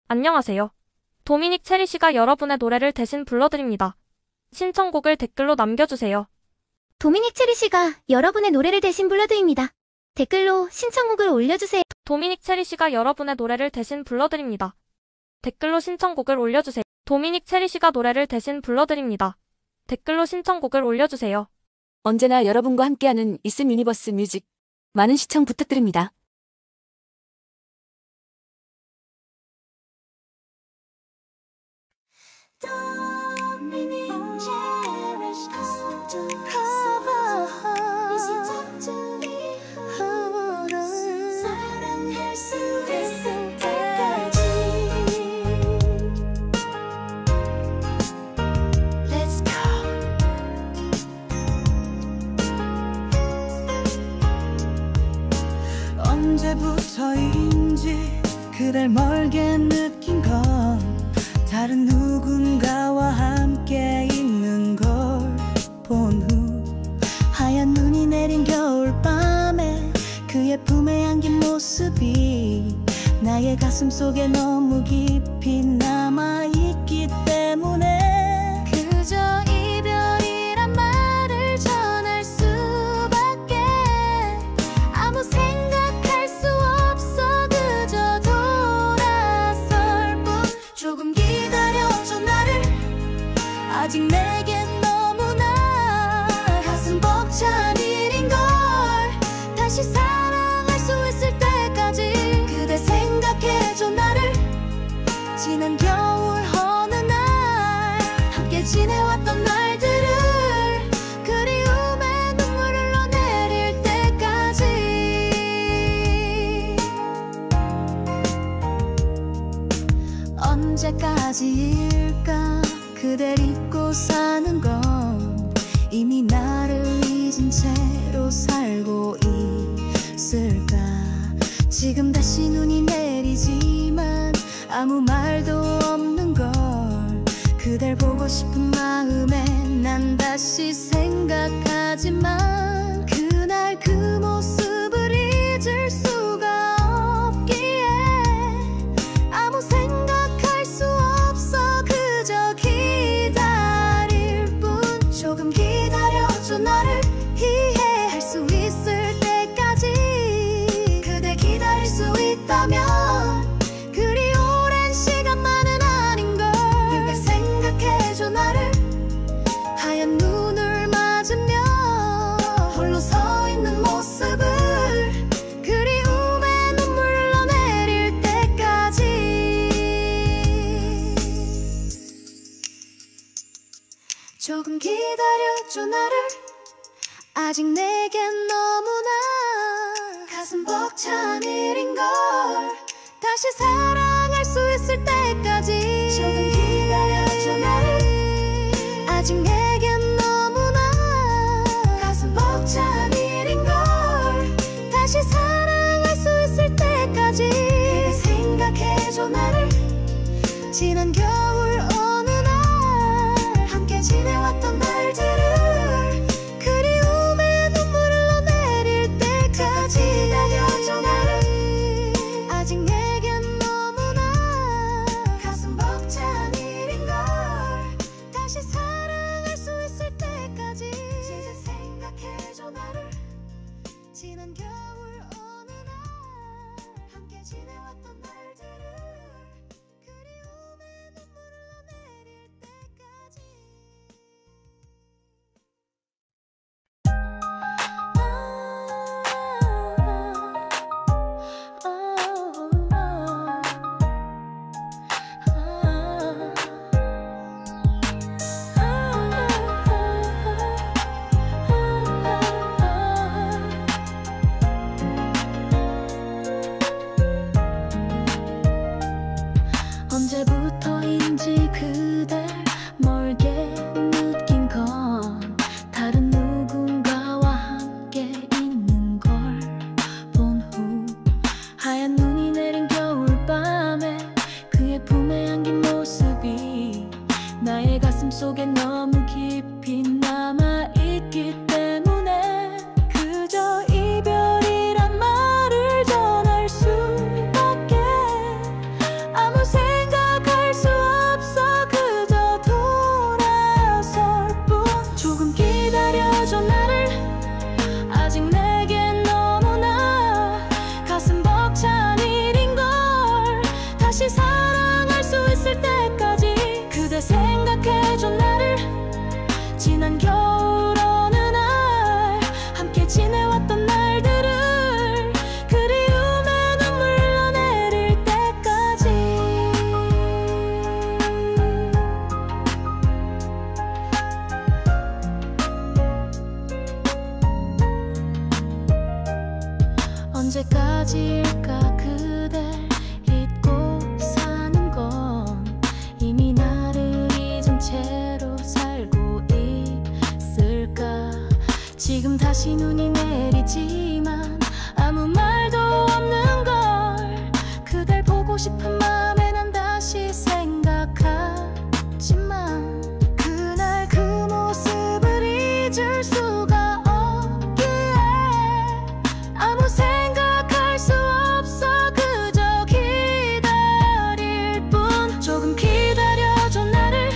안녕하세요. 도미닉 체리 씨가 여러분의 노래를 대신 불러드립니다. 신청곡을 댓글로 남겨주세요. 도미닉 체리 씨가 여러분의 노래를 대신 불러드립니다. 댓글로 신청곡을 올려주세요. 도미닉 체리 씨가 여러분의 노래를 대신 불러드립니다. 댓글로 신청곡을 올려주세요. 도미닉 체리 씨가 노래를 대신 불러드립니다. 댓글로 신청곡을 올려주세요. 언제나 여러분과 함께하는 이슨 유니버스 뮤직. 많은 시청 부탁드립니다. 언제부터인지 그댈 멀게 느낀 건 다른 누군가와 함께 있는 걸 본 후 하얀 눈이 내린 겨울밤에 그의 품에 안긴 모습이 나의 가슴 속에 너무 깊이 남아있기 때문에 그저 이별이란 말을 전할 수밖에 아무 생각할 수 없어 그저 돌아설 뿐 조금 기다려줘 나를 아직 내겐 너무나 가슴 벅찬 일인걸 다시 사랑할 수 있을 때까지 그대 생각해줘 나를 지난 겨울 어느 날 함께 지내왔던 날들을 그리움의 눈물을 흘러내릴 때까지 언제까지일까 그댈 잊고 사는 건 이미 나를 잊은 채로 살고 있을까 지금 다시 눈이 내리지만 아무 말도 없는 걸 그댈 보고 싶은 마음에 난 다시 생각하지만 그날 그 모습을 잊을 수가 없기에 아무 생각할 수 없어 그저 기다릴 뿐 조금 기다려줘 나를 이해할 수 있을 때까지 그대 기다릴 수 있다면 그리 오랜 시간만은 아닌걸 그대 생각해줘 나를 하얀 눈을 맞으며 홀로 서 있는 모습을 그리움의 눈물 흘러내릴 때까지 조금 기다려줘 나를 아직 내겐 너무나 가슴 벅찬 일인걸 다시 사랑할 수 있을 때까지 조금 기다려줘 나를 아직 내겐 너무나 가슴 벅찬 일인걸 다시 사랑할 수 있을 때까지 그대 생각해줘 나를 지난 겨울 어느 날 함께 지내왔던 날들을 그리움의 눈물 흘러내릴 때까지 기다려줘 나를 아직 내겐 너무나 가슴 벅찬 일인걸 다시 사랑할 언제까지일까 그댈 잊고 사는 건 이미 나를 잊은 채로 살고 있을까. 지금 다시 눈이 내리지만 아무 말도 없는 걸. 그댈 보고 싶은 마음에 난 다시 생각하지만 그날 그 모습을 잊을 수가 없기에 아무 생각할 수 없어. 그저 기다릴 뿐. 조금 기다려줘 나를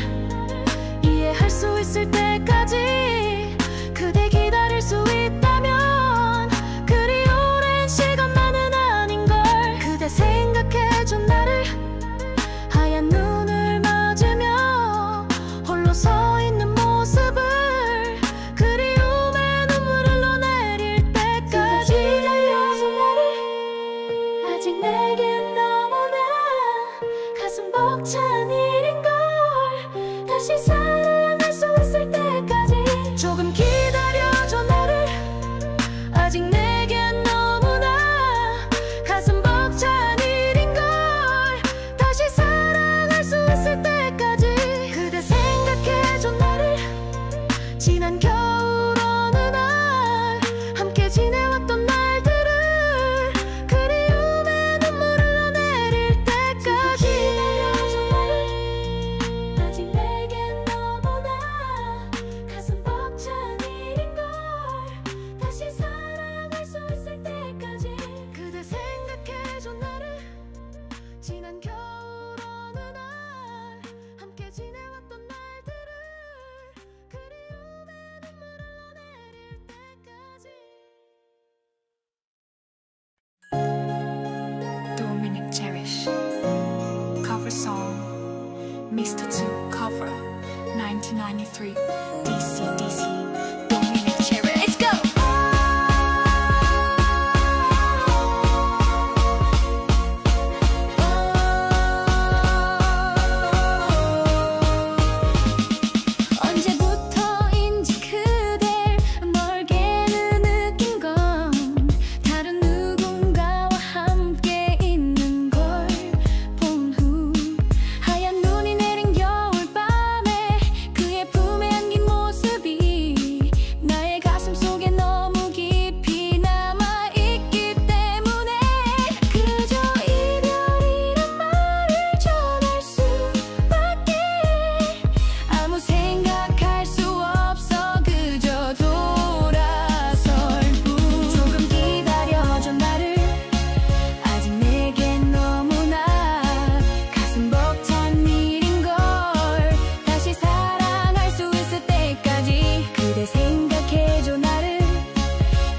이해할 수 있을 때까지. 그대 기다릴 수 있다면 그리 오랜 시간만은 아닌걸. 그대 생각해줘 나를. 하얀 눈을 맞으며 홀로 서 있는 모습을. 그리움에 눈물 흘러내릴 때까지. 기다려줘 나를. 아직 내겐 너무나 가슴 벅찬 일인걸. 다시 사랑할 수 있을 때까지. 조금 기다려줘 나를. 아직 내겐 너무나 가슴 벅찬 일인걸. 다시 사랑할 수 있을 때까지. 그대 생각해줘 나를. 지난 겨울 어느 날 함께 지내왔던 날들을. 그리움에 눈물 흘러내릴 때까지. 기다려줘 나를. 아직 내겐 너무나 가슴 벅찬 일인걸. 다시 사랑할 수 있을 때까지. 그대 생각해줘 나를. 지난 겨울 어느 날 함께 지내왔던 날들을. 그리움에 눈물 흘러내릴 때까지. Dominic Cherish cover song Mr. 2 cover 1993 DC Dominic Cherish. Let's go. 언제부터인지 그댈 멀게는 느낀 건 다른 누군가와 함께 있는 걸 본 후. 하얀 눈이 내린 겨울밤에 그의 품에 안긴 모습이 나의 가슴 속에 너무 깊이 남아있기 때문에 그저 이별이란 말을 전할 수밖에 아무 생각할 수 없어. 그저 돌아설 뿐. 조금 기다려줘 나를. 아직 내겐 너무나 가슴 벅찬 일인걸. 다시 사랑할 수 있을 때까지. 그대 생각해줘 나를.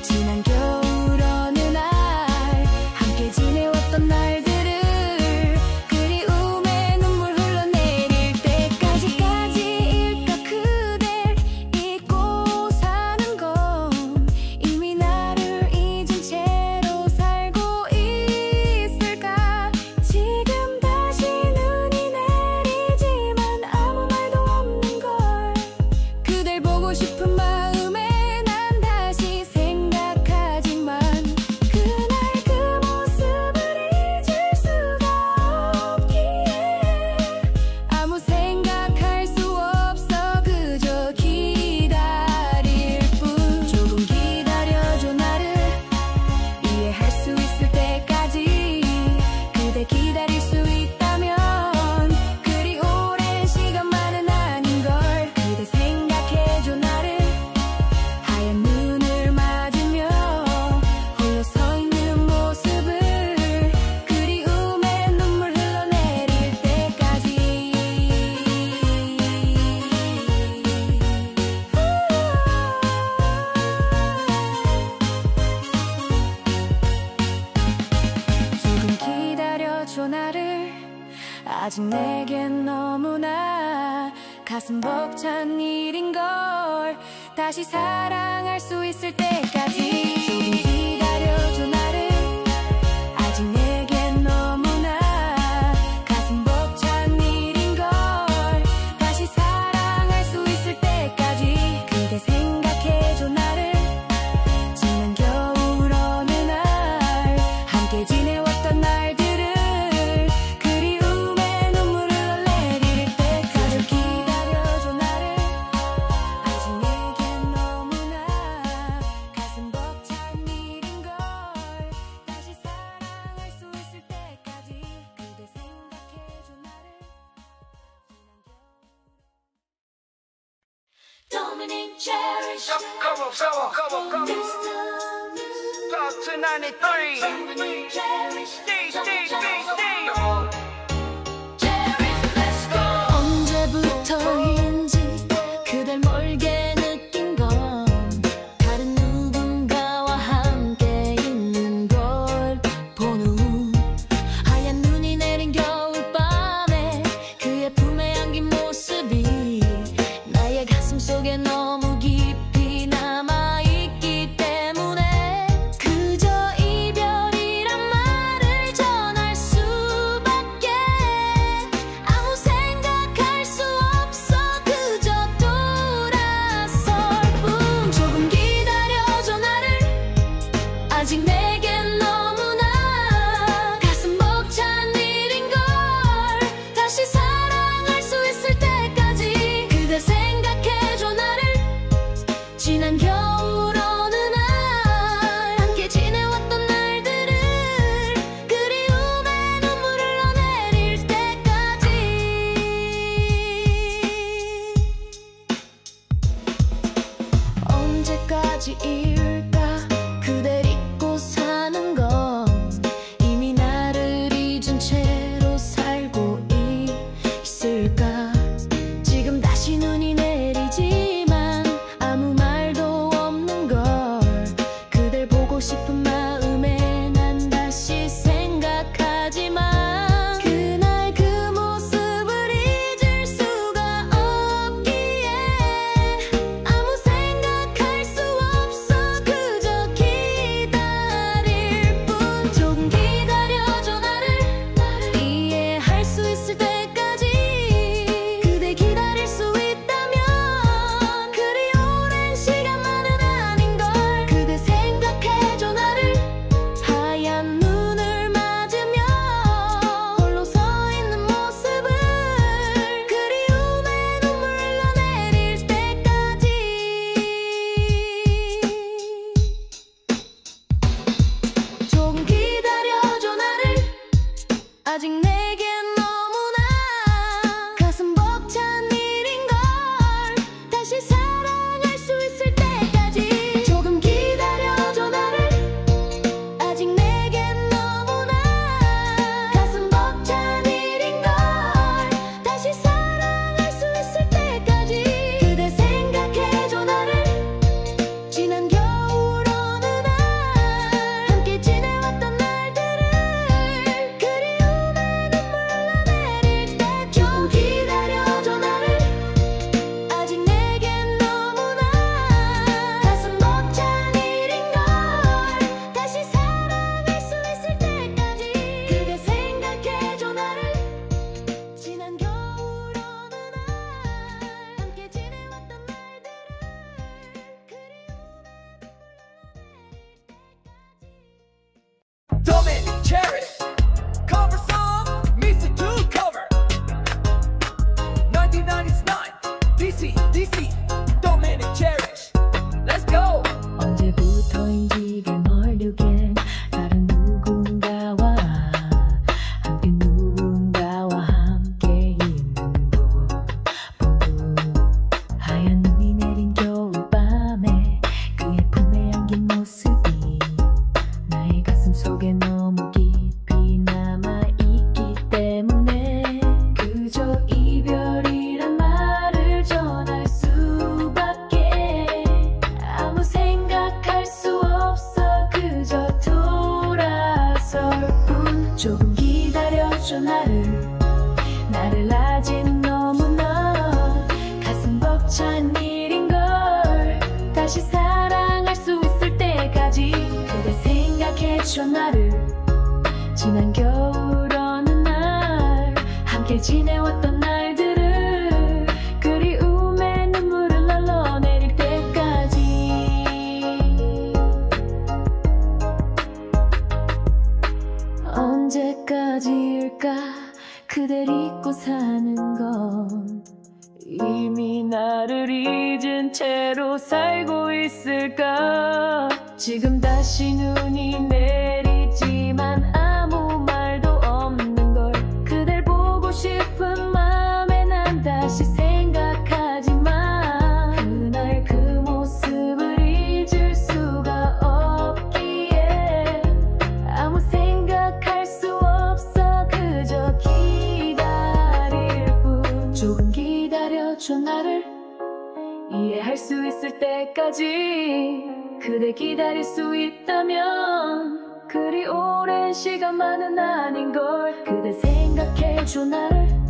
지난 겨울 어느 날 함께 지내왔던 날들을. 그리움에 눈물 흘러내릴 때까지. 까지일까 그댈 잊고 사는 건 이미 나를 잊은 채로 살고 있을까. 지금 다시 눈이 내리지만 아무 말도 없는 걸. 그댈 보고 싶은 마음에 난 다시 생각하지만 그날 그 모습을 잊을 수가 없기에 아무 생각할 수 없어. 그저 기다릴 뿐. 조금 기다려줘 나를 이해할 수 있을 때까지. 그대 기다릴 수 있다면 그리 오랜 시간만은 아닌걸. 그대 생각해줘 나를. 하얀 눈을 맞으며 홀로 서 있는 모습을. 그리움에 눈물 흘러내릴 때까지. 조금 기다려줘 나를. 아직 내겐 너무나 가슴 벅찬 일인걸. 다시 사랑할 수 있을 때까지. 조금 기다려줘 나를. 아직 내겐 너무나 가슴 벅찬 일인걸. 다시 사랑할 수 있을 때까지. 그대 생각해줘 나를. 지난 겨울 어느 날 Dominic Cherish. Come on. Talk to 93. Dominic Cherish. D. Cherish, let's go. 언제부터인지 그댈 멀게 느낀 건 다른 누군가와 함께 있는 걸 본 후 하얀 눈이 내린 겨울밤에 그의 품에 안긴 모습이 나의 가슴 속에 너무 깊이 남아있기 때문에 그저 이별이란 말을 전할 수밖에 아무 생각할 수 없어 그저 돌아설 뿐 조금 기다려줘 나를 아직 내겐 너무나 가슴 벅찬 일인걸 다시 사랑할 수 있을 때까지 그대 생각해줘 나를 지난 겨울 어느 날 함께 지내왔던 날들을 그리움에 눈물을 흘러내릴 때까지 언제까지일까 그댈 잊고 사는 건 이미 나를 잊은 채로 살고 있을까 지금 다시 눈이 내리지만 아무 말도 없는 걸 그댈 보고 싶은 마음에 난 다시 생각하지만 그날 그 모습을 잊을 수가 없기에 아무 생각할 수 없어 그저 기다릴 뿐 조금 기다려줘 나를 이해할 수 있을 때까지 그대 기다릴 수 있다면 그리 오랜 시간만은 아닌걸 그대 생각해줘 나를 하얀 눈을 맞으며 홀로 서 있는 모습을 그리움에 눈물 흘러내릴 때까지 조금 기다려줘 나를 아직 내겐 너무나 가슴 벅찬 일인걸 다시 사랑할 수 있을 때까지 조금 기다려줘 나를 아직 내겐 너무나 가슴 벅찬 일인걸 다시 사랑할 수 있을 때까지 그대 생각해줘 나를 지난 겨울 어느 날 함께 지내왔던 날들을 그리움에 눈물 흘러내릴 때 조금 기다려줘 나를 아직 내겐 너무나 가슴 벅찬 일인걸 다시 사랑할 수 있을 때까지 그대 생각해줘 나를 지난 겨울 어느 날 함께 지내왔던 날들을 Dominic Cherish. Cover song. Mr. 2 cover. 1999. DC. Dominic Cherish. Let's go. 언제부터인지 그 멀리겐 다른 누군가와 함께 있는 곳 하얀 눈이 내린 겨울밤에 그의 품에 안긴 모습이 나의 가슴 속에 너무 깊이 남아있기 때문에 그저 이별이란 말을 전할 수밖에 아무 생각할 수 없어 그저 돌아설 뿐 조금 기다려줘 나를 아직 너무나 가슴 벅찬 일인걸 다시 사랑할 수 있을 때까지 그대 생각해줘 나를 지난 겨울 어느 날 함께 지내왔던 날들을 그리움에 눈물을 흘러내릴 때까지 언제까지일까 그댈 잊고 사는 건 이미 나를 잊은 채로 살고 있을까 지금 다시 눈이 내리지만 아무 말도 없는 걸 그댈 보고 싶은 마음에 난 다시 생각하지만 그날 수 있을 때까지 그대 기다릴 수 있다면 그리 오랜 시간만은 아닌걸. 그대 생각해줘 나를